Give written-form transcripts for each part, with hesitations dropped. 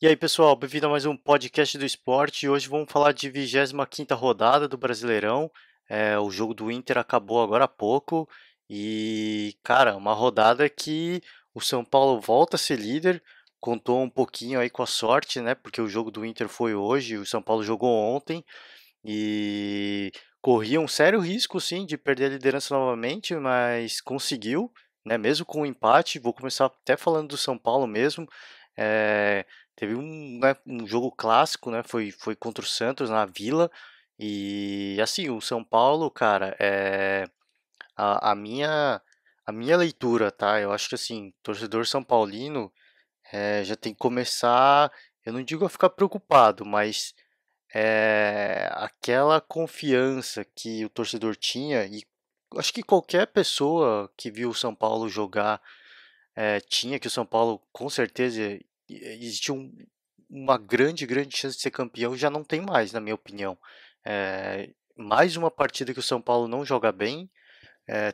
E aí, pessoal, bem-vindo a mais um podcast do esporte. E hoje vamos falar de 25ª rodada do Brasileirão. O jogo do Inter acabou agora há pouco e, cara, uma rodada que o São Paulo volta a ser líder. Contou um pouquinho aí com a sorte, né? Porque o jogo do Inter foi hoje, o São Paulo jogou ontem e corria um sério risco, sim, de perder a liderança novamente, mas conseguiu, né? Mesmo com o empate. Vou começar até falando do São Paulo mesmo. É, Teve um jogo clássico, né? Foi contra o Santos na Vila. E assim, o São Paulo, cara, a, a minha a minha leitura, tá? Eu acho que assim, torcedor são paulino já tem que começar, eu não digo a ficar preocupado, mas aquela confiança que o torcedor tinha, e acho que qualquer pessoa que viu o São Paulo jogar tinha, que o São Paulo com certeza existia uma grande chance de ser campeão, já não tem mais, na minha opinião. Mais uma partida que o São Paulo não joga bem,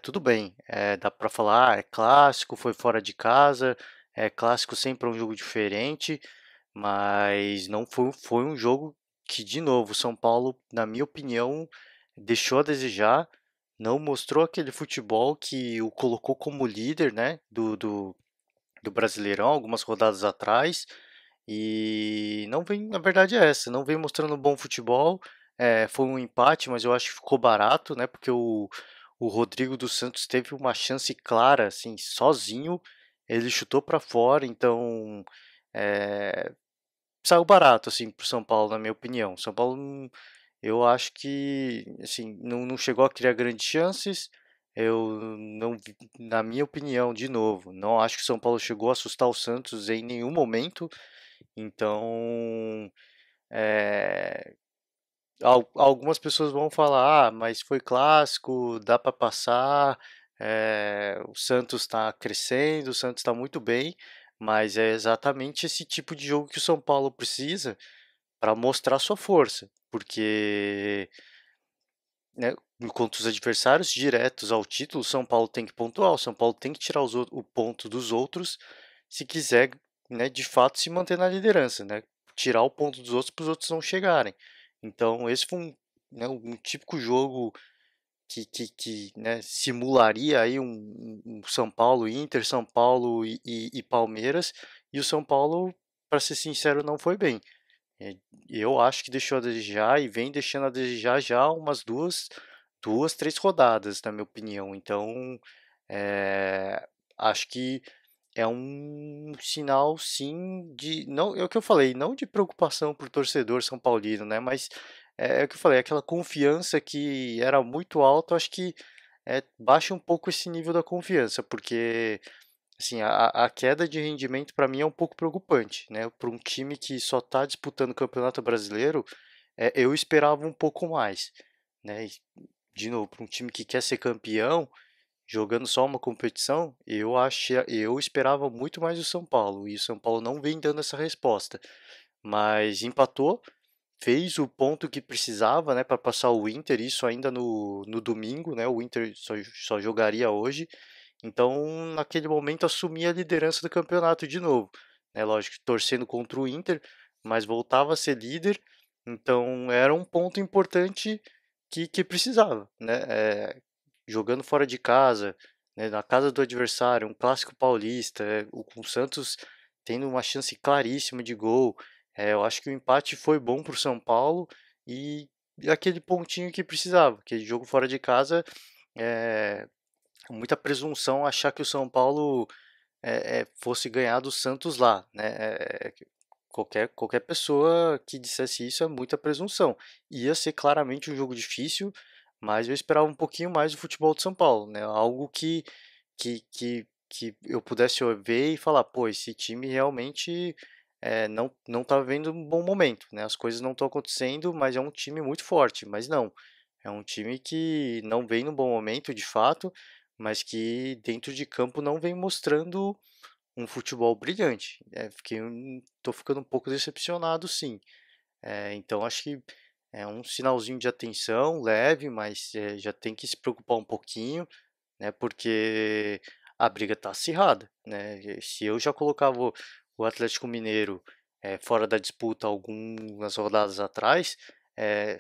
tudo bem, dá para falar, é clássico, foi fora de casa, é clássico sempre é um jogo diferente, mas não foi um jogo que, de novo, o São Paulo, na minha opinião, deixou a desejar, não mostrou aquele futebol que o colocou como líder, né, do Brasileirão, algumas rodadas atrás, e não vem, a verdade é essa, não vem mostrando bom futebol. Foi um empate, mas eu acho que ficou barato, né? Porque o Rodrigo dos Santos teve uma chance clara, assim, sozinho, ele chutou para fora, então é, saiu barato, assim, pro São Paulo, na minha opinião. São Paulo, eu acho que, assim, não chegou a criar grandes chances. Eu não, na minha opinião, de novo, não acho que o São Paulo chegou a assustar o Santos em nenhum momento. Então, é, algumas pessoas vão falar, mas foi clássico, dá para passar. O Santos está crescendo, o Santos está muito bem, mas é exatamente esse tipo de jogo que o São Paulo precisa para mostrar sua força, porque, né, contra os adversários diretos ao título, o São Paulo tem que pontuar, o São Paulo tem que tirar o ponto dos outros se quiser, né, de fato se manter na liderança, né, tirar o ponto dos outros para os outros não chegarem. Então esse foi né, um típico jogo que né, simularia aí um São Paulo Inter, São Paulo e Palmeiras, e o São Paulo, para ser sincero, não foi bem. É, eu acho que deixou a desejar e vem deixando a desejar já umas três rodadas, na minha opinião. Então, é, acho que é um sinal, sim, de não é o que eu falei, não de preocupação por torcedor são paulino, né? Mas é o que eu falei, aquela confiança que era muito alta, acho que baixa um pouco esse nível da confiança, porque assim, a queda de rendimento para mim é um pouco preocupante, né? Para um time que só está disputando o Campeonato Brasileiro, eu esperava um pouco mais, né? De novo, para um time que quer ser campeão, jogando só uma competição, eu esperava muito mais do São Paulo, e o São Paulo não vem dando essa resposta. Mas empatou, fez o ponto que precisava, né, para passar o Inter, isso ainda no domingo, né? O Inter só jogaria hoje. Então, naquele momento, assumia a liderança do campeonato de novo, né? Lógico, torcendo contra o Inter, mas voltava a ser líder. Então, era um ponto importante que precisava, né? Jogando fora de casa, né, na casa do adversário, um clássico paulista, o Santos tendo uma chance claríssima de gol. Eu acho que o empate foi bom para o São Paulo e aquele pontinho que precisava, aquele jogo fora de casa, é, muita presunção achar que o São Paulo fosse ganhar do Santos lá, né? Qualquer pessoa que dissesse isso é muita presunção. Ia ser claramente um jogo difícil, mas eu esperava um pouquinho mais do futebol de São Paulo, né? Algo que eu pudesse ver e falar, pô, esse time realmente não tá vivendo um bom momento, né? As coisas não estão acontecendo, mas é um time muito forte. Mas não, é um time que não vem num bom momento, de fato, mas que dentro de campo não vem mostrando um futebol brilhante. Tô ficando um pouco decepcionado, sim. Então acho que é um sinalzinho de atenção leve, mas já tem que se preocupar um pouquinho, né? Porque a briga tá acirrada, né? Se eu já colocava o Atlético Mineiro fora da disputa algumas rodadas atrás,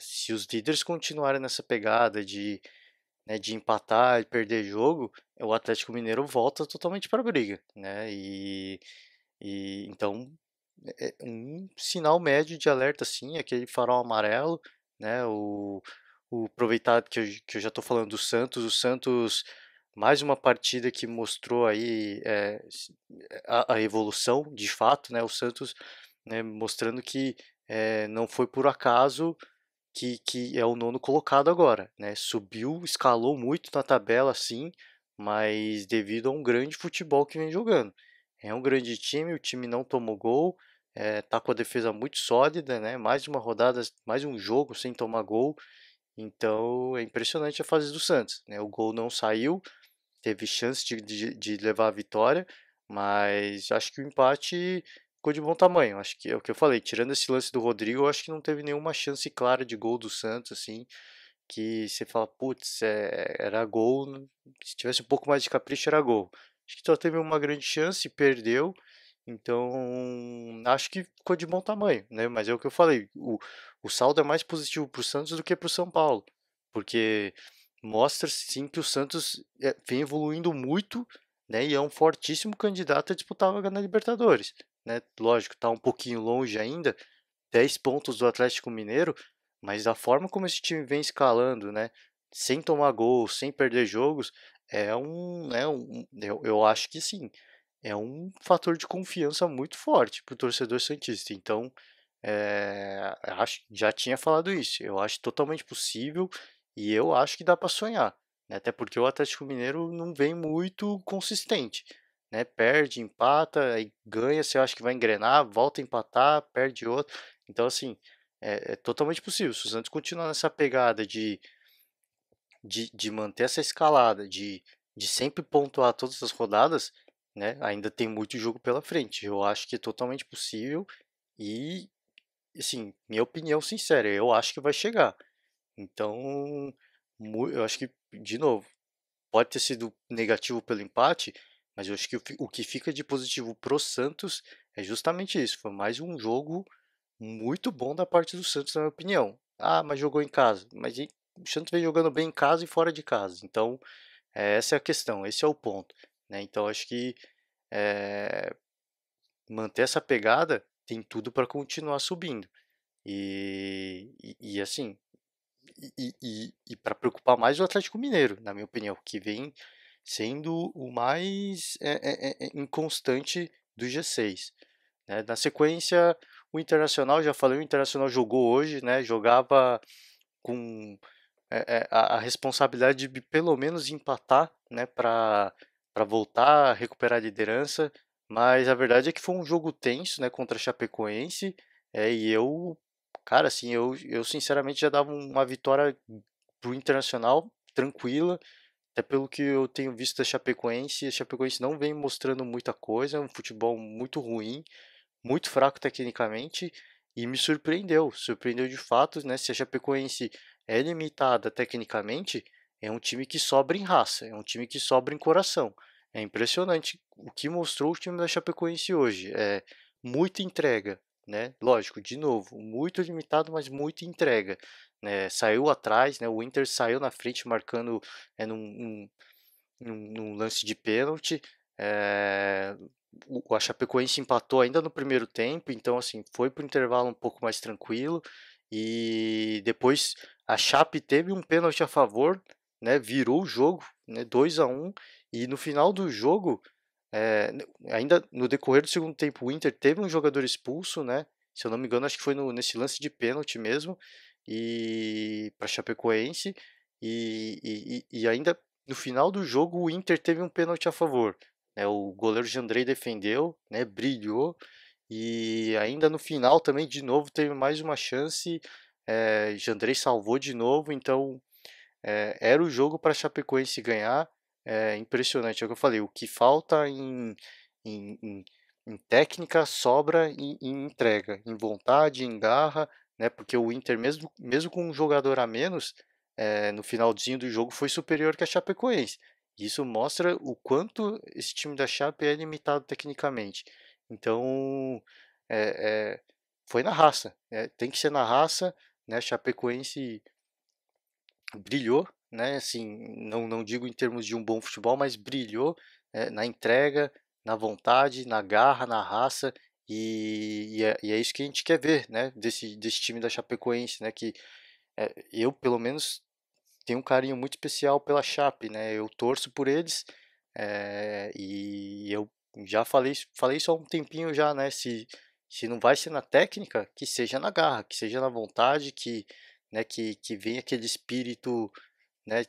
se os líderes continuarem nessa pegada de empatar e perder jogo, o Atlético Mineiro volta totalmente para a briga, né? E então um sinal médio de alerta, assim, aquele farol amarelo, né? O aproveitar que eu já estou falando do Santos, o Santos mais uma partida que mostrou aí a evolução de fato, né? O Santos, né, mostrando que não foi por acaso que é o nono colocado agora, né? Subiu, escalou muito na tabela, sim, mas devido a um grande futebol que vem jogando. É um grande time, o time não tomou gol, tá com a defesa muito sólida, né? Mais uma rodada, mais um jogo sem tomar gol. Então é impressionante a fase do Santos, né? O gol não saiu, teve chance de levar a vitória, mas acho que o empate ficou de bom tamanho. Acho que é o que eu falei, tirando esse lance do Rodrigo, eu acho que não teve nenhuma chance clara de gol do Santos, assim, que você fala, putz, era gol, se tivesse um pouco mais de capricho era gol. Acho que só teve uma grande chance, perdeu, então acho que ficou de bom tamanho, né? Mas é o que eu falei, o saldo é mais positivo para o Santos do que para o São Paulo, porque mostra sim que o Santos vem evoluindo muito, né? E é um fortíssimo candidato a disputar a vaga na Libertadores, né? Lógico, está um pouquinho longe ainda, 10 pontos do Atlético Mineiro, mas da forma como esse time vem escalando, né? Sem tomar gol, sem perder jogos, eu acho que sim, é um fator de confiança muito forte para o torcedor santista. Então, acho, já tinha falado isso. Eu acho totalmente possível e eu acho que dá para sonhar, né? Até porque o Atlético Mineiro não vem muito consistente, né? Perde, empata, aí ganha, você acha que vai engrenar, volta a empatar, perde outro. Então, assim, é totalmente possível. Se o Santos continuar nessa pegada de manter essa escalada, de sempre pontuar todas as rodadas, né? Ainda tem muito jogo pela frente. Eu acho que é totalmente possível e, assim, minha opinião sincera, eu acho que vai chegar. Então, eu acho que, de novo, pode ter sido negativo pelo empate, mas eu acho que o que fica de positivo pro Santos é justamente isso. Foi mais um jogo muito bom da parte do Santos, na minha opinião. Ah, mas jogou em casa. Mas o Santos vem jogando bem em casa e fora de casa. Então, essa é a questão, esse é o ponto, né? Então, acho que é, manter essa pegada tem tudo para continuar subindo. E assim, e para preocupar mais o Atlético Mineiro, na minha opinião, que vem sendo o mais inconstante do G6, né? Na sequência, o Internacional, já falei, o Internacional jogou hoje, né? Jogava com a responsabilidade de pelo menos empatar, né? Para voltar a recuperar a liderança, mas a verdade é que foi um jogo tenso, né? Contra a Chapecoense, e eu, cara, assim, eu sinceramente já dava uma vitória pro Internacional tranquila, até pelo que eu tenho visto da Chapecoense, a Chapecoense não vem mostrando muita coisa, é um futebol muito ruim, muito fraco tecnicamente, e me surpreendeu de fato, né? Se a Chapecoense é limitada tecnicamente, é um time que sobra em raça, é um time que sobra em coração. É impressionante o que mostrou o time da Chapecoense hoje. É muita entrega, né? Lógico, de novo, muito limitado, mas muita entrega. Né? Saiu atrás, né? O Inter saiu na frente marcando num lance de pênalti. É, a Chapecoense empatou ainda no primeiro tempo, então assim, foi para o intervalo um pouco mais tranquilo. E depois a Chape teve um pênalti a favor, né, virou o jogo, né, 2-1. E no final do jogo, ainda no decorrer do segundo tempo, o Inter teve um jogador expulso, né? Se eu não me engano, acho que foi nesse lance de pênalti mesmo, e para Chapecoense. E ainda no final do jogo, o Inter teve um pênalti a favor. Né? O goleiro Jandrei defendeu, né? Brilhou. E ainda no final também, de novo, teve mais uma chance. Jandrei salvou de novo. Então, era o jogo para a Chapecoense ganhar. É impressionante, é o que eu falei. O que falta em, em- em técnica sobra em entrega, em vontade, em garra, né? Porque o Inter, mesmo com um jogador a menos, no finalzinho do jogo foi superior que a Chapecoense. Isso mostra o quanto esse time da Chape é limitado tecnicamente. Então, é, é, foi na raça, tem que ser na raça, né? Chapecoense brilhou, né? Assim, não digo em termos de um bom futebol, mas brilhou, na entrega, na vontade, na garra, na raça, e é isso que a gente quer ver, né? Desse time da Chapecoense, né? Que eu, pelo menos, tenho um carinho muito especial pela Chape, né? Eu torço por eles, e eu já falei isso há um tempinho já, né? Se não vai ser na técnica, que seja na garra, que seja na vontade, que venha aquele espírito, né?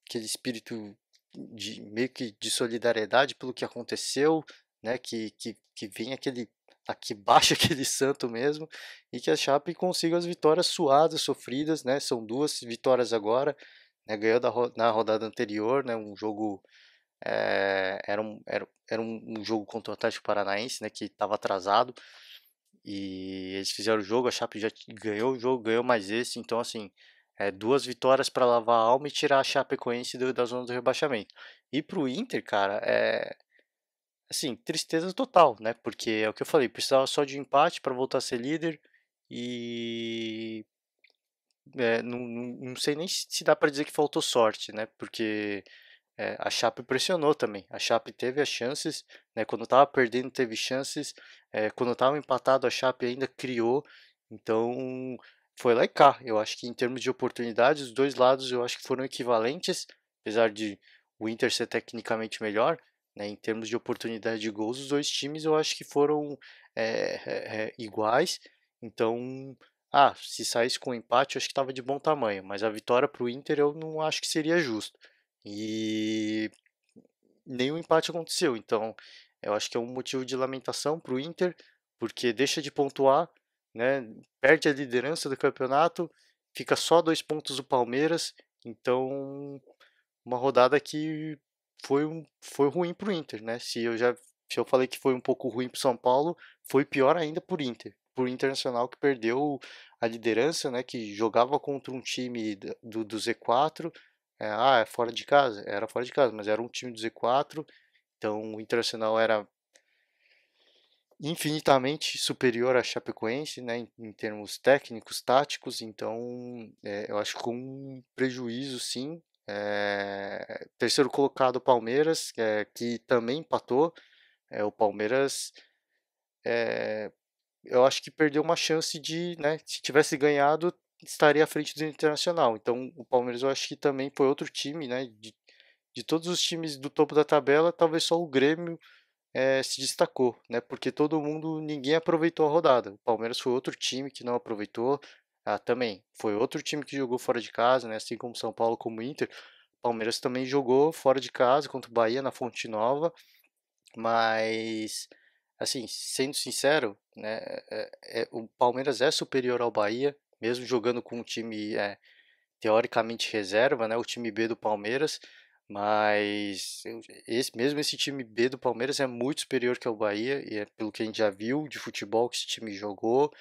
Aquele espírito de meio que de solidariedade pelo que aconteceu, né? Que venha aquele aqui baixa aquele santo mesmo e que a Chape consiga as vitórias suadas, sofridas, né? São duas vitórias agora, né? Ganhou na rodada anterior, né? Um jogo era um jogo contra o Atlético Paranaense, né? Que estava atrasado e eles fizeram o jogo, a Chape já ganhou o jogo, ganhou mais esse, então assim, duas vitórias para lavar a alma e tirar a Chapecoense da zona do rebaixamento. E pro Inter, cara, assim, tristeza total, né? Porque é o que eu falei, precisava só de um empate para voltar a ser líder e não sei nem se dá para dizer que faltou sorte, né? Porque a Chape pressionou também. A Chape teve as chances, né? Quando estava perdendo, teve chances. Quando estava empatado, a Chape ainda criou. Então, foi lá e cá. Eu acho que em termos de oportunidades, os dois lados eu acho que foram equivalentes, apesar de o Inter ser tecnicamente melhor, né? Em termos de oportunidade de gols, os dois times eu acho que foram iguais. Então, se saísse com um empate, eu acho que estava de bom tamanho. Mas a vitória para o Inter eu não acho que seria justo. E nenhum empate aconteceu. Então, eu acho que é um motivo de lamentação para o Inter, porque deixa de pontuar, né? Perde a liderança do campeonato, fica só 2 pontos do Palmeiras. Então, uma rodada que foi ruim para o Inter, né? Se eu falei que foi um pouco ruim para o São Paulo, foi pior ainda por Inter. Por Internacional que perdeu a liderança, né? Que jogava contra um time do Z4. É fora de casa? Era fora de casa, mas era um time do Z4. Então o Internacional era infinitamente superior à Chapecoense, né, em termos técnicos, táticos, então eu acho que com um prejuízo sim. Terceiro colocado Palmeiras, que também empatou. O Palmeiras, eu acho que perdeu uma chance de, né, se tivesse ganhado, estaria à frente do Internacional. Então o Palmeiras eu acho que também foi outro time, né, de todos os times do topo da tabela, talvez só o Grêmio se destacou, né? Porque ninguém aproveitou a rodada. O Palmeiras foi outro time que não aproveitou. Também foi outro time que jogou fora de casa, né? Assim como São Paulo, como Inter. O Palmeiras também jogou fora de casa contra o Bahia na Fonte Nova, mas assim, sendo sincero, né? O Palmeiras é superior ao Bahia, mesmo jogando com um time teoricamente reserva, né, o time B do Palmeiras, mas mesmo esse time B do Palmeiras é muito superior que ao Bahia, e é pelo que a gente já viu de futebol que esse time jogou,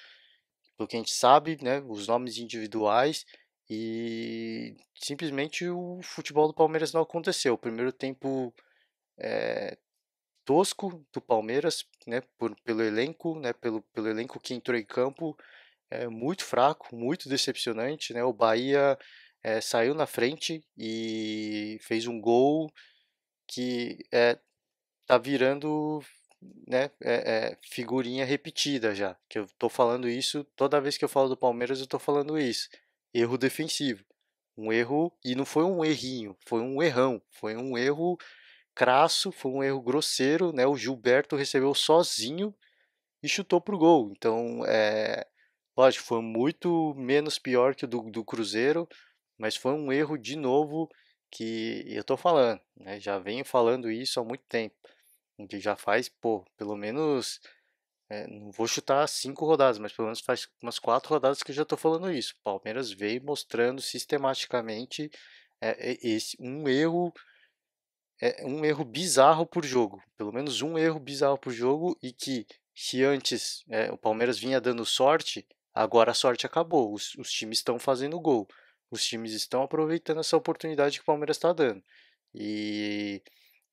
pelo que a gente sabe, né, os nomes individuais, e simplesmente o futebol do Palmeiras não aconteceu. O primeiro tempo tosco do Palmeiras, né, pelo elenco, né, pelo elenco que entrou em campo, muito fraco, muito decepcionante, né? O Bahia saiu na frente e fez um gol que tá virando, né, figurinha repetida já. Que eu tô falando isso toda vez que eu falo do Palmeiras, eu tô falando isso. Erro defensivo. Um erro, e não foi um errinho, foi um errão, foi um erro crasso, foi um erro grosseiro, né? O Gilberto recebeu sozinho e chutou pro gol. Então, lógico, foi muito menos pior que o do Cruzeiro, mas foi um erro de novo que eu tô falando, né? Já venho falando isso há muito tempo. Que já faz, pô, pelo menos, não vou chutar 5 rodadas, mas pelo menos faz umas 4 rodadas que eu já tô falando isso. O Palmeiras veio mostrando sistematicamente um erro bizarro por jogo, pelo menos um erro bizarro por jogo, e que se antes o Palmeiras vinha dando sorte, agora a sorte acabou. Os times estão fazendo gol, os times estão aproveitando essa oportunidade que o Palmeiras está dando. E,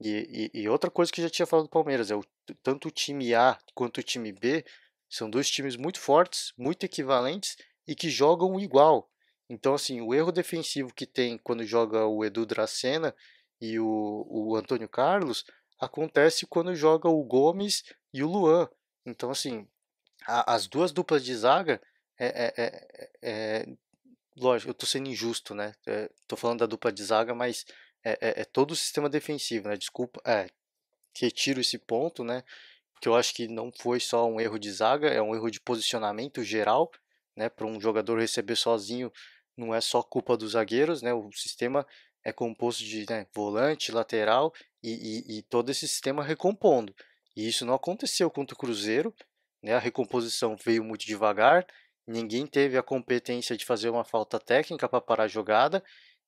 e outra coisa que eu já tinha falado do Palmeiras tanto o time A quanto o time B São dois times muito fortes, muito equivalentes e que jogam igual. Então, assim, o erro defensivo que tem quando joga o Edu Dracena e o Antônio Carlos acontece quando joga o Gomes e o Luan. Então, assim, as duas duplas de zaga lógico, eu estou sendo injusto, né? Estou falando da dupla de zaga, mas é todo o sistema defensivo, né? Desculpa, retiro esse ponto, né? Porque eu acho que não foi só um erro de zaga, é um erro de posicionamento geral, né? Para um jogador receber sozinho, não é só culpa dos zagueiros, né? O sistema é composto de, né, volante, lateral e todo esse sistema recompondo. E isso não aconteceu contra o Cruzeiro, né? A recomposição veio muito devagar, ninguém teve a competência de fazer uma falta técnica para parar a jogada.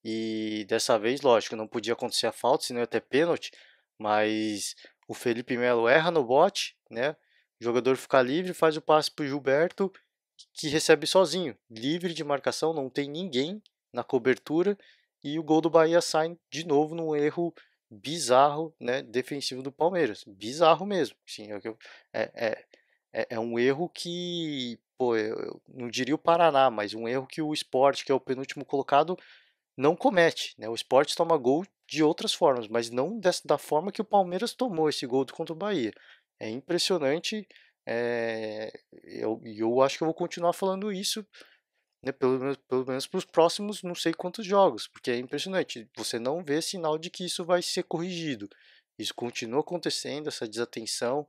E dessa vez, lógico, não podia acontecer a falta, senão ia ter pênalti, mas o Felipe Melo erra no bote, né? O jogador fica livre, faz o passe para o Gilberto, que recebe sozinho, livre de marcação, não tem ninguém na cobertura, e o gol do Bahia sai de novo num erro bizarro, né, defensivo do Palmeiras. Bizarro mesmo. Sim, é, é um erro que, pô, eu não diria o Paraná, mas um erro que o Sport, que é o penúltimo colocado, não comete, né? O Sport toma gol de outras formas, mas não da forma que o Palmeiras tomou esse gol contra o Bahia. É impressionante, eu acho que eu vou continuar falando isso, né, pelo menos para os próximos não sei quantos jogos, porque é impressionante. Você não vê sinal de que isso vai ser corrigido. Isso continua acontecendo, essa desatenção.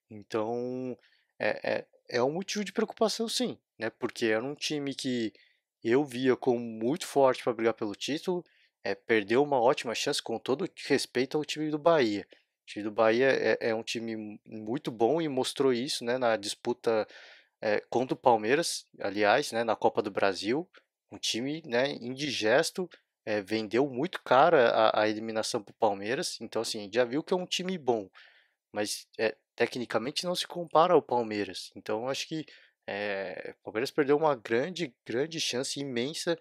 Então, é um motivo de preocupação, sim, né? Porque era um time que eu via como muito forte para brigar pelo título, perdeu uma ótima chance, com todo respeito ao time do Bahia. O time do Bahia é um time muito bom e mostrou isso, né, na disputa contra o Palmeiras, aliás, né, na Copa do Brasil, um time, né, indigesto, vendeu muito caro a eliminação para o Palmeiras, então assim, já viu que é um time bom, mas tecnicamente não se compara ao Palmeiras, então acho que o Palmeiras perdeu uma grande chance imensa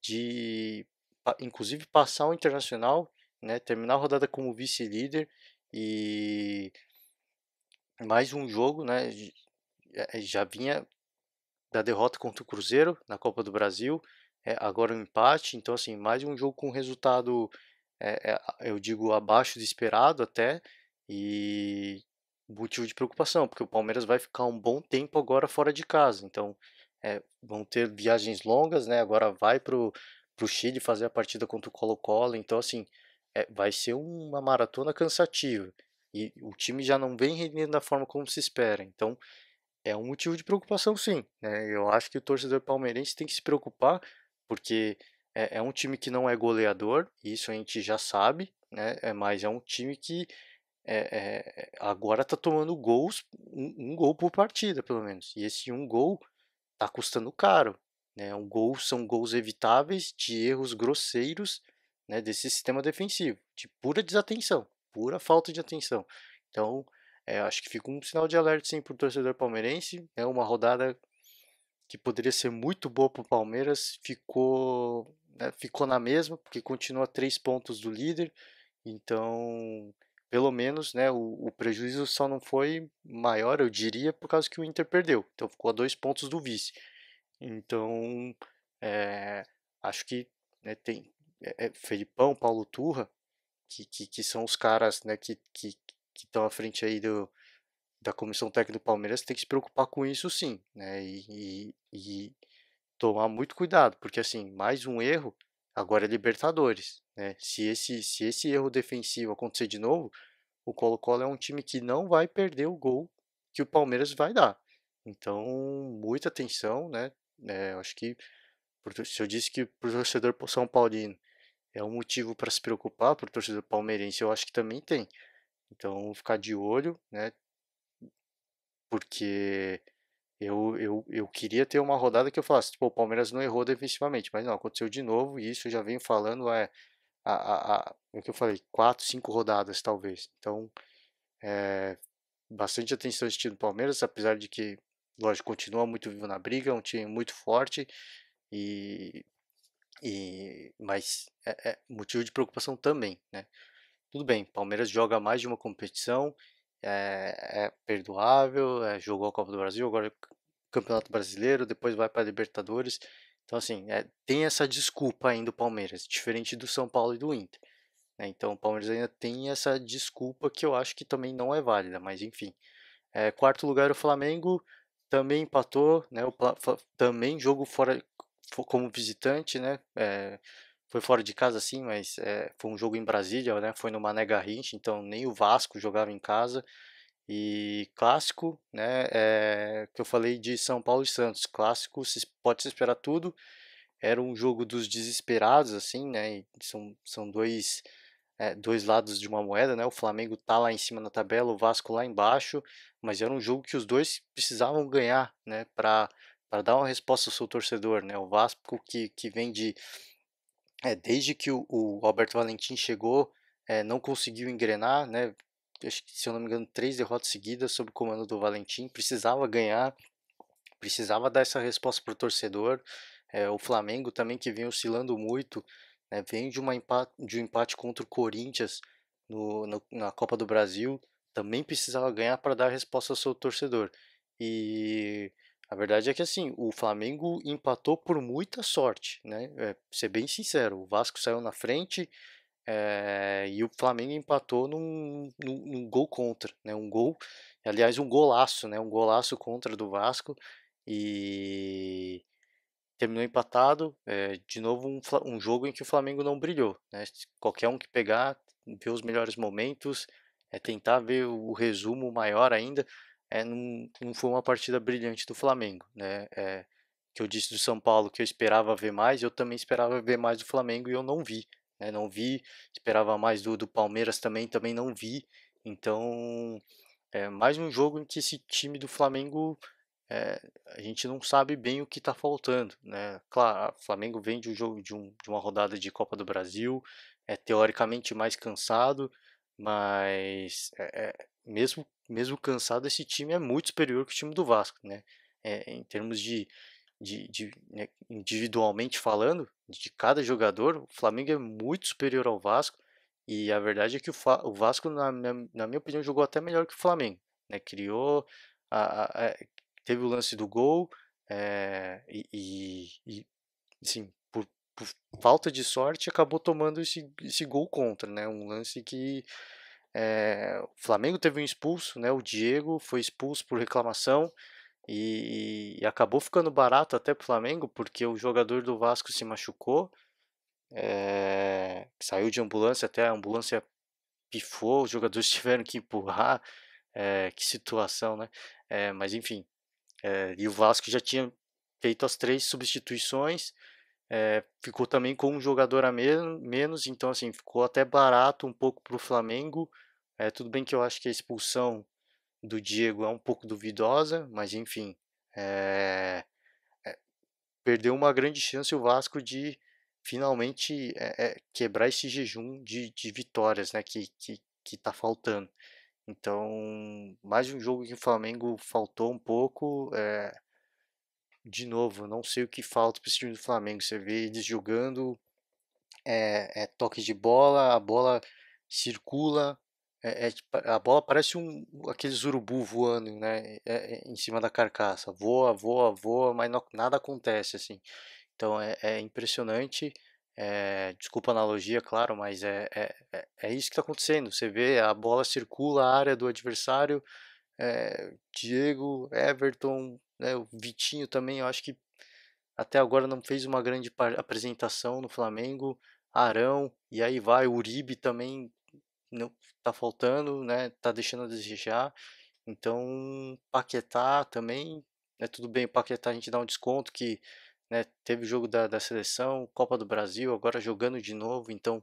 de, inclusive, passar o Internacional, né, terminar a rodada como vice-líder e mais um jogo, né, já vinha da derrota contra o Cruzeiro na Copa do Brasil, agora um empate, então assim, mais um jogo com resultado, eu digo, abaixo do esperado até, e motivo de preocupação, porque o Palmeiras vai ficar um bom tempo agora fora de casa, então vão ter viagens longas, né? Agora vai pro Chile fazer a partida contra o Colo-Colo, então assim, vai ser uma maratona cansativa, e o time já não vem rendendo da forma como se espera, então é um motivo de preocupação, sim, né? Eu acho que o torcedor palmeirense tem que se preocupar, porque é um time que não é goleador, isso a gente já sabe, né? Mas é um time que agora está tomando gols, um gol por partida, pelo menos. E esse um gol está custando caro, né? São gols evitáveis de erros grosseiros, né, desse sistema defensivo, de pura desatenção, pura falta de atenção. Então, acho que fica um sinal de alerta sim para o torcedor palmeirense. É uma rodada que poderia ser muito boa para o Palmeiras, ficou, né, ficou na mesma, porque continua a 3 pontos do líder. Então, pelo menos, né, o prejuízo só não foi maior, eu diria, por causa que o Inter perdeu. Então, ficou a 2 pontos do vice. Então, é, acho que, né, tem Felipão, Paulo Turra, que são os caras, né, que estão à frente aí da comissão técnica do Palmeiras, tem que se preocupar com isso, sim, né, e tomar muito cuidado, porque assim, mais um erro, agora é Libertadores, né? Se esse erro defensivo acontecer de novo, o Colo-Colo é um time que não vai perder o gol que o Palmeiras vai dar. Então, muita atenção, né? Eu acho que se eu disse que para o torcedor São Paulino é um motivo para se preocupar, para o torcedor palmeirense eu acho que também tem. Então, ficar de olho, né? Porque eu queria ter uma rodada que eu falasse, tipo, o Palmeiras não errou defensivamente, mas não, aconteceu de novo, e isso eu já venho falando, o que eu falei, 4, 5 rodadas talvez. Então, bastante atenção esse time do Palmeiras, apesar de que, lógico, continua muito vivo na briga, é um time muito forte, e, mas é motivo de preocupação também, né? Tudo bem, Palmeiras joga mais de uma competição, é perdoável, jogou a Copa do Brasil, agora Campeonato Brasileiro, depois vai para Libertadores. Então, assim, tem essa desculpa ainda do Palmeiras, diferente do São Paulo e do Inter, né? Então, o Palmeiras ainda tem essa desculpa que eu acho que também não é válida, mas enfim. Quarto lugar, o Flamengo também empatou, né? Também jogo fora como visitante, né? Foi fora de casa, sim, mas foi um jogo em Brasília, né? Foi no Mané Garrincha, então nem o Vasco jogava em casa. E clássico, né? Que eu falei de São Paulo e Santos. Clássico, pode se esperar tudo. Era um jogo dos desesperados, assim, né? E são dois lados de uma moeda, né? O Flamengo tá lá em cima na tabela, o Vasco lá embaixo, mas era um jogo que os dois precisavam ganhar, né? Para dar uma resposta ao seu torcedor, né? O Vasco que vem desde que o Alberto Valentim chegou, não conseguiu engrenar, né? Acho que, se eu não me engano, 3 derrotas seguidas sob o comando do Valentim, precisava ganhar, precisava dar essa resposta para o torcedor. O Flamengo também, que vem oscilando muito, né, vem de um empate contra o Corinthians na Copa do Brasil, também precisava ganhar para dar resposta ao seu torcedor. E a verdade é que, assim, o Flamengo empatou por muita sorte, né? Ser bem sincero, o Vasco saiu na frente, e o Flamengo empatou num gol contra, né? Aliás, um golaço, né? Um golaço contra do Vasco, e terminou empatado. De novo, um jogo em que o Flamengo não brilhou, né? Qualquer um que pegar, ver os melhores momentos, tentar ver o resumo maior ainda, não foi uma partida brilhante do Flamengo, né? Que eu disse do São Paulo que eu esperava ver mais, eu também esperava ver mais do Flamengo e eu não vi, né? Não vi, esperava mais do Palmeiras também não vi. Então, mais um jogo em que esse time do Flamengo, a gente não sabe bem o que está faltando, né? Claro, o Flamengo vem de um jogo de uma rodada de Copa do Brasil, é teoricamente mais cansado, mas mesmo cansado, esse time é muito superior que o time do Vasco, né? Em termos né, individualmente falando, de cada jogador, o Flamengo é muito superior ao Vasco. E a verdade é que o Vasco, na minha opinião, jogou até melhor que o Flamengo, né? Teve o lance do gol, assim, por falta de sorte, acabou tomando esse gol contra, né? Um lance que o Flamengo teve um expulso, né? O Diego foi expulso por reclamação e acabou ficando barato até pro Flamengo, porque o jogador do Vasco se machucou, saiu de ambulância, até a ambulância pifou, os jogadores tiveram que empurrar, que situação, né? Mas enfim, e o Vasco já tinha feito as 3 substituições, ficou também com um jogador a menos, então assim, ficou até barato um pouco para o Flamengo. Tudo bem que eu acho que a expulsão do Diego é um pouco duvidosa, mas enfim, é, perdeu uma grande chance o Vasco de finalmente quebrar esse jejum de vitórias, né, que tá faltando. Então, mais um jogo que o Flamengo faltou um pouco. De novo, não sei o que falta para esse time do Flamengo. Você vê eles jogando, toque de bola, a bola circula, a bola parece aqueles urubu voando, né, em cima da carcaça. Voa, voa, voa, mas nada acontece assim. Então é impressionante. Desculpa a analogia, claro, mas é isso que está acontecendo. Você vê, a bola circula a área do adversário. Diego, Everton, né, o Vitinho também, eu acho que até agora não fez uma grande apresentação no Flamengo. Arão, e aí vai, o Uribe também não tá faltando, né? Tá deixando a desejar. Então, Paquetá também, né? Tudo bem, o Paquetá a gente dá um desconto que, né, teve o jogo da seleção, Copa do Brasil, agora jogando de novo, então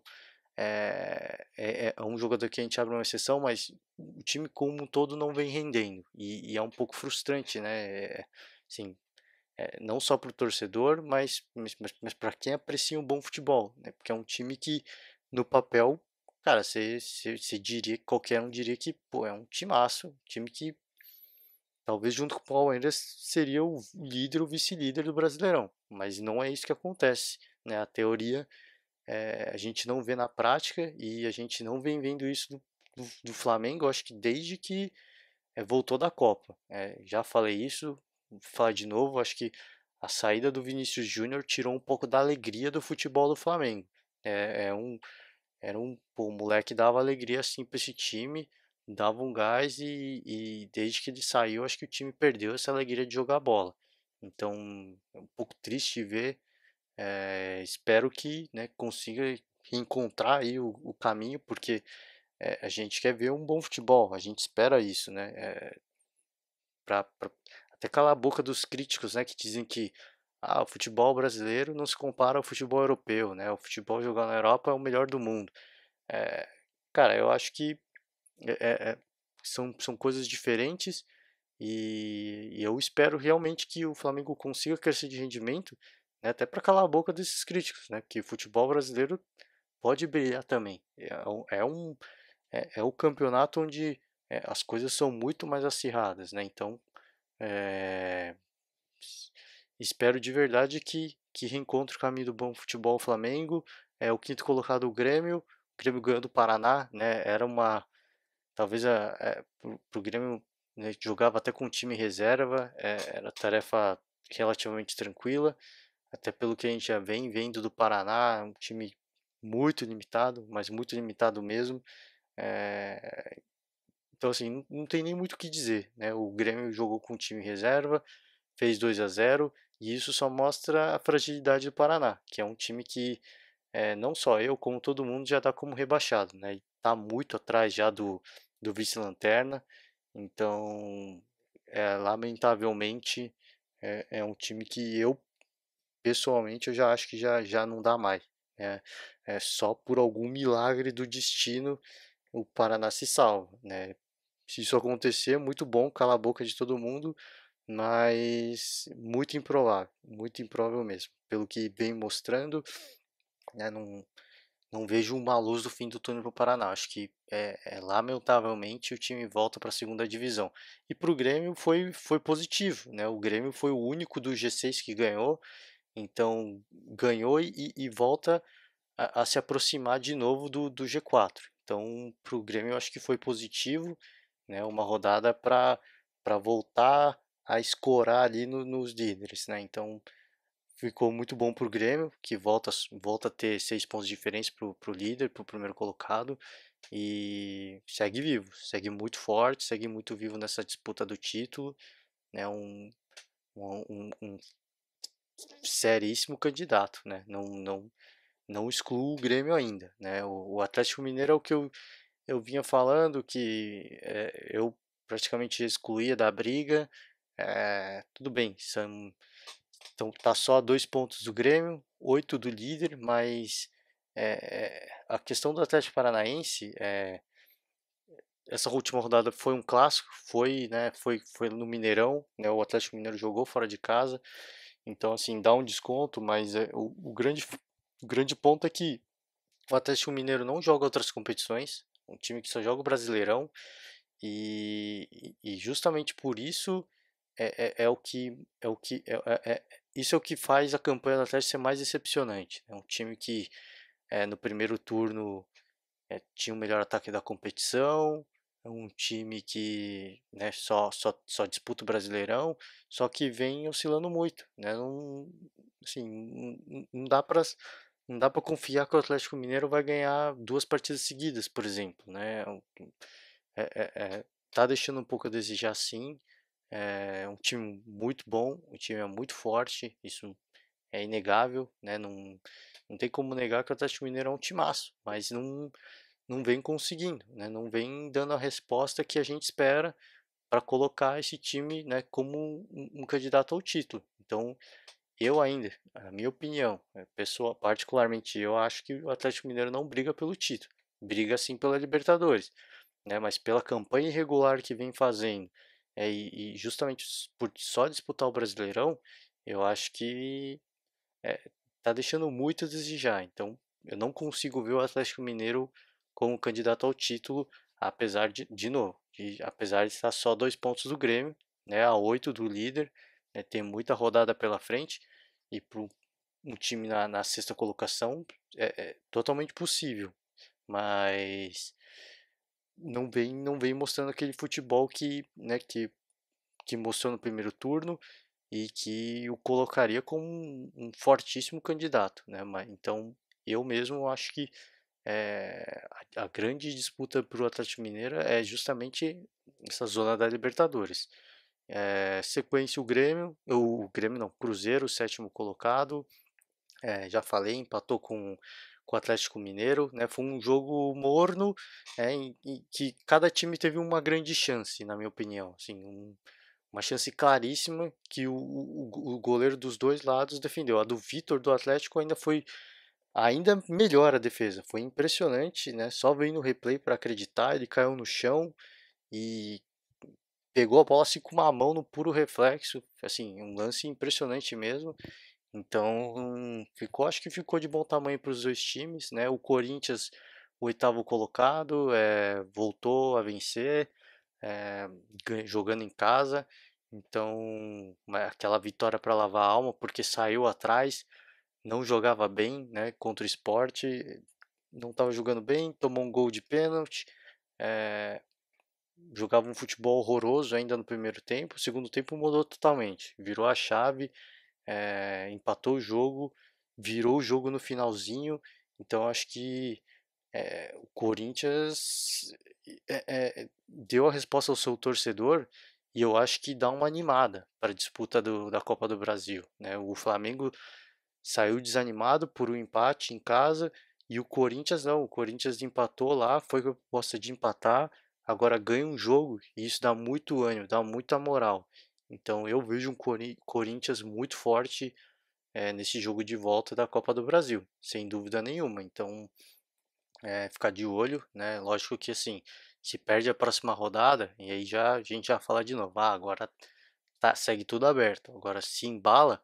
é um jogador que a gente abre uma exceção, mas o time como um todo não vem rendendo, e é um pouco frustrante, né? Assim, não só para o torcedor, mas para quem aprecia um bom futebol, né? Porque é um time que, no papel, cara, você diria, qualquer um diria que, pô, é um timaço, um time que talvez junto com o Palmeiras seria o líder ou vice-líder do Brasileirão, mas não é isso que acontece, né? A teoria, a gente não vê na prática, e a gente não vem vendo isso do Flamengo, eu acho que desde que voltou da Copa. Já falei isso, vou falar de novo, acho que a saída do Vinícius Júnior tirou um pouco da alegria do futebol do Flamengo. É, é um, pô, um moleque que dava alegria assim para esse time, dava um gás e desde que ele saiu, acho que o time perdeu essa alegria de jogar bola. Então, é um pouco triste ver. Espero que, né, consiga encontrar aí o caminho, porque a gente quer ver um bom futebol, a gente espera isso, né? Pra até calar a boca dos críticos, né, que dizem que o futebol brasileiro não se compara ao futebol europeu, né? O futebol jogado na Europa é o melhor do mundo. É, cara, eu acho que são coisas diferentes e eu espero realmente que o Flamengo consiga crescer de rendimento, né, até para calar a boca desses críticos, né? Que o futebol brasileiro pode brilhar também. É o campeonato onde as coisas são muito mais acirradas, né? Então, é, espero de verdade que reencontre o caminho do bom futebol o Flamengo. É o quinto colocado o Grêmio ganhou do Paraná, né? Era uma, talvez pro Grêmio, né, que jogava até com time reserva, era tarefa relativamente tranquila, até pelo que a gente já vem vendo do Paraná, um time muito limitado, mas muito limitado mesmo. É, então, assim, não tem nem muito o que dizer, né? O Grêmio jogou com time reserva, fez 2-0 e isso só mostra a fragilidade do Paraná, que é um time que não só eu, como todo mundo já está como rebaixado, né? Está muito atrás já do vice-lanterna, então, lamentavelmente, é um time que eu, pessoalmente, eu já acho que já não dá mais. É, só por algum milagre do destino o Paraná se salva, né? Se isso acontecer, muito bom, cala a boca de todo mundo, mas muito improvável mesmo. Pelo que vem mostrando, né, não vejo uma luz do fim do túnel para o Paraná. Acho que lamentavelmente o time volta para a segunda divisão. E para o Grêmio foi positivo, né? O Grêmio foi o único do G6 que ganhou, então ganhou e volta a se aproximar de novo do G4. Então, para o Grêmio, eu acho que foi positivo, né? Uma rodada para voltar a escorar ali nos líderes, né? Então, ficou muito bom para o Grêmio, que volta a ter 6 pontos de diferença para o líder, para o primeiro colocado, e segue vivo, segue muito forte, segue muito vivo nessa disputa do título, né? Um seríssimo candidato, né? Não excluo o Grêmio ainda, né? O Atlético Mineiro é o que eu vinha falando, que eu praticamente excluía da briga. Tudo bem, então tá só a 2 pontos do Grêmio, 8 do líder, mas a questão do Atlético Paranaense, essa última rodada foi um clássico, foi, né, foi no Mineirão, né, o Atlético Mineiro jogou fora de casa, então assim, dá um desconto, mas o grande ponto é que o Atlético Mineiro não joga outras competições, um time que só joga o Brasileirão, e justamente por isso isso é o que faz a campanha do Atlético ser mais decepcionante. É um time que no primeiro turno tinha o melhor ataque da competição, é um time que, né, só disputa o Brasileirão, só que vem oscilando muito, né? Não, assim, não dá para confiar que o Atlético Mineiro vai ganhar 2 partidas seguidas, por exemplo, né? Tá deixando um pouco a desejar, sim. É um time muito bom, um time muito forte, isso é inegável, né? Não tem como negar que o Atlético Mineiro é um timaço, mas não vem conseguindo, né? Não vem dando a resposta que a gente espera para colocar esse time, né, como um candidato ao título. Então, eu ainda, a minha opinião, pessoa, particularmente, eu acho que o Atlético Mineiro não briga pelo título, briga sim pela Libertadores, né? Mas pela campanha irregular que vem fazendo, e justamente por só disputar o Brasileirão, eu acho que tá deixando muito a desejar. Então, eu não consigo ver o Atlético Mineiro como candidato ao título, apesar de novo, apesar de estar só 2 pontos do Grêmio, né, a 8 do líder, né, tem muita rodada pela frente e para um time na sexta colocação é totalmente possível. Mas não vem mostrando aquele futebol que, né, que mostrou no primeiro turno e que o colocaria como um fortíssimo candidato, né? Mas, então, eu mesmo acho que a grande disputa para o Atlético Mineiro é justamente essa zona da Libertadores. Sequência o Grêmio não, Cruzeiro, sétimo colocado, já falei, empatou com o Atlético Mineiro, né? Foi um jogo morno, em que cada time teve uma grande chance, na minha opinião, assim, uma chance claríssima que o goleiro dos dois lados defendeu. A do Vitor do Atlético ainda foi ainda melhor a defesa, foi impressionante, né? Só vendo o replay para acreditar, ele caiu no chão e pegou a bola assim com uma mão no puro reflexo, assim, um lance impressionante mesmo. Então, acho que ficou de bom tamanho para os dois times, né? O Corinthians, o oitavo colocado, voltou a vencer, é, jogando em casa. Então, aquela vitória para lavar a alma, porque saiu atrás, não jogava bem, né? Contra o Sport, não estava jogando bem, tomou um gol de pênalti, é, jogava um futebol horroroso ainda no primeiro tempo. O segundo tempo mudou totalmente, virou a chave, empatou o jogo, virou o jogo no finalzinho. Então acho que o Corinthians deu a resposta ao seu torcedor e eu acho que dá uma animada para a disputa da Copa do Brasil, né? O Flamengo saiu desanimado por um empate em casa e o Corinthians não, o Corinthians empatou lá, foi com a proposta de empatar, agora ganha um jogo e isso dá muito ânimo, dá muita moral. Então eu vejo um Corinthians muito forte nesse jogo de volta da Copa do Brasil, sem dúvida nenhuma. Então ficar de olho, né? Lógico que assim, se perde a próxima rodada e aí a gente já fala de novo, agora segue tudo aberto. Agora se embala,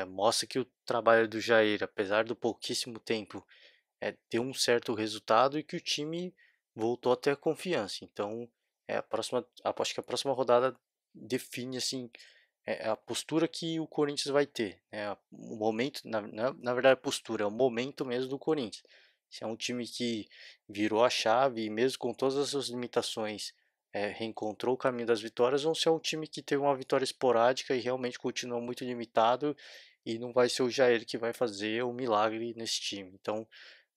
mostra que o trabalho do Jair, apesar do pouquíssimo tempo, deu um certo resultado e que o time voltou a ter a confiança. Então, acho que a próxima rodada define assim a postura que o Corinthians vai ter, né? O momento, na verdade, a postura é o momento mesmo do Corinthians. Se é um time que virou a chave e mesmo com todas as suas limitações reencontrou o caminho das vitórias, ou se é um time que teve uma vitória esporádica e realmente continua muito limitado e não vai ser o Jair que vai fazer o milagre nesse time. Então,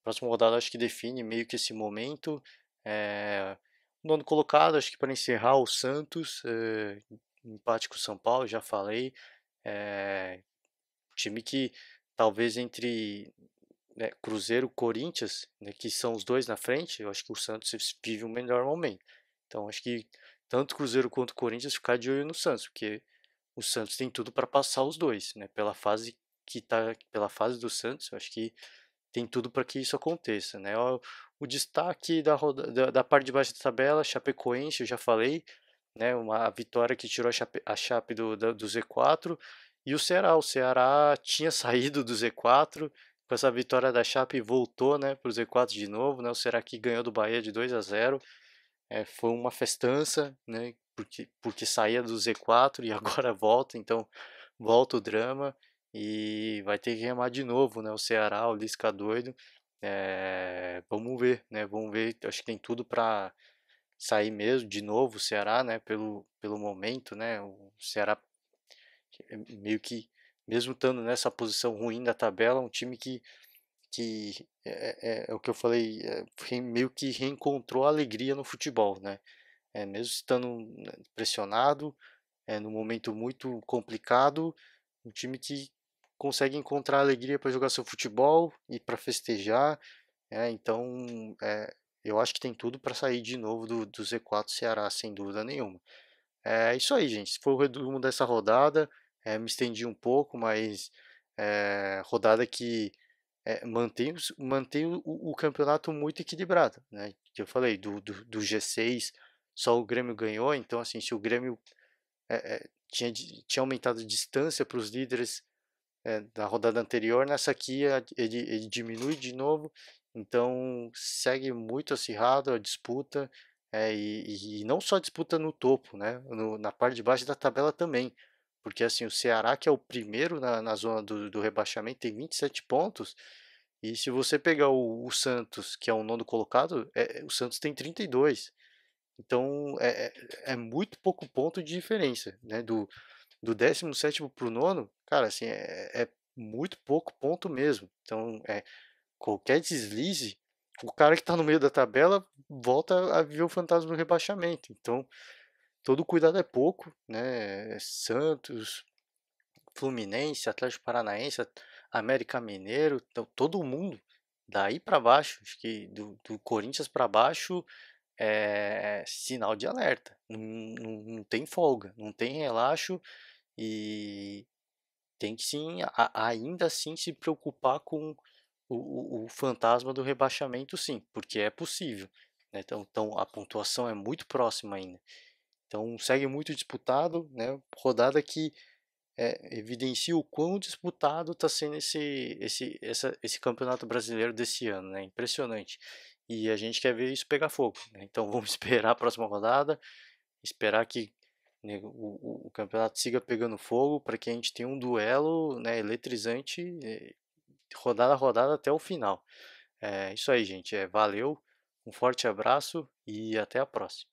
próxima rodada acho que define meio que esse momento. É, nono colocado, acho que para encerrar, o Santos, empate com o São Paulo, já falei. É, time que talvez entre Cruzeiro e Corinthians, né, que são os dois na frente, eu acho que o Santos vive o melhor momento. Então acho que tanto Cruzeiro quanto Corinthians ficar de olho no Santos, porque o Santos tem tudo para passar os dois, né? Pela fase do Santos, eu acho que tem tudo para que isso aconteça, né? O destaque da parte de baixo da tabela, Chapecoense, eu já falei, né? Uma vitória que tirou a Chape do Z4 e o Ceará tinha saído do Z4 com essa vitória da Chape voltou, né, para o Z4 de novo, né? O Ceará que ganhou do Bahia de 2-0, foi uma festança, né? Porque saía do Z4 e agora volta, então volta o drama e vai ter que remar de novo, né? O Ceará, o Lisca doido. Vamos ver, né? Vamos ver. Acho que tem tudo para sair mesmo de novo o Ceará, né? Pelo momento, né? O Ceará meio que, mesmo estando nessa posição ruim da tabela, um time que é o que eu falei, meio que reencontrou a alegria no futebol, né? Mesmo estando né, pressionado, num momento muito complicado, um time que consegue encontrar alegria para jogar seu futebol e para festejar. Então, eu acho que tem tudo para sair de novo do Z4 Ceará, sem dúvida nenhuma. É isso aí, gente. Esse foi o resumo dessa rodada. Me estendi um pouco, mas rodada que mantém o campeonato muito equilibrado, né? Que eu falei, do G6, só o Grêmio ganhou, então assim, se o Grêmio tinha aumentado a distância para os líderes da rodada anterior, nessa aqui ele diminui de novo, então segue muito acirrado a disputa, e não só a disputa no topo, né? Na parte de baixo da tabela também, porque assim, o Ceará, que é o primeiro na zona do rebaixamento, tem 27 pontos, E se você pegar o Santos, que é o nono colocado, o Santos tem 32. Então é muito pouco ponto de diferença, né? Do 17º para o nono, cara, assim, é muito pouco ponto mesmo. Então, qualquer deslize, o cara que está no meio da tabela volta a viver o fantasma do rebaixamento. Então, todo cuidado é pouco, né? Santos, Fluminense, Atlético Paranaense, América Mineiro, então todo mundo daí para baixo, acho que do Corinthians para baixo é sinal de alerta. Não tem folga, não tem relaxo e tem que sim, ainda assim se preocupar com o fantasma do rebaixamento, sim, porque é possível, né? Então a pontuação é muito próxima ainda. Então segue muito disputado, né? Rodada que evidencia o quão disputado está sendo esse campeonato brasileiro desse ano, né? Impressionante. E a gente quer ver isso pegar fogo, né? Então vamos esperar a próxima rodada, esperar que, né, o campeonato siga pegando fogo para que a gente tenha um duelo, né, eletrizante, rodada a rodada até o final. É isso aí, gente. Valeu, um forte abraço e até a próxima.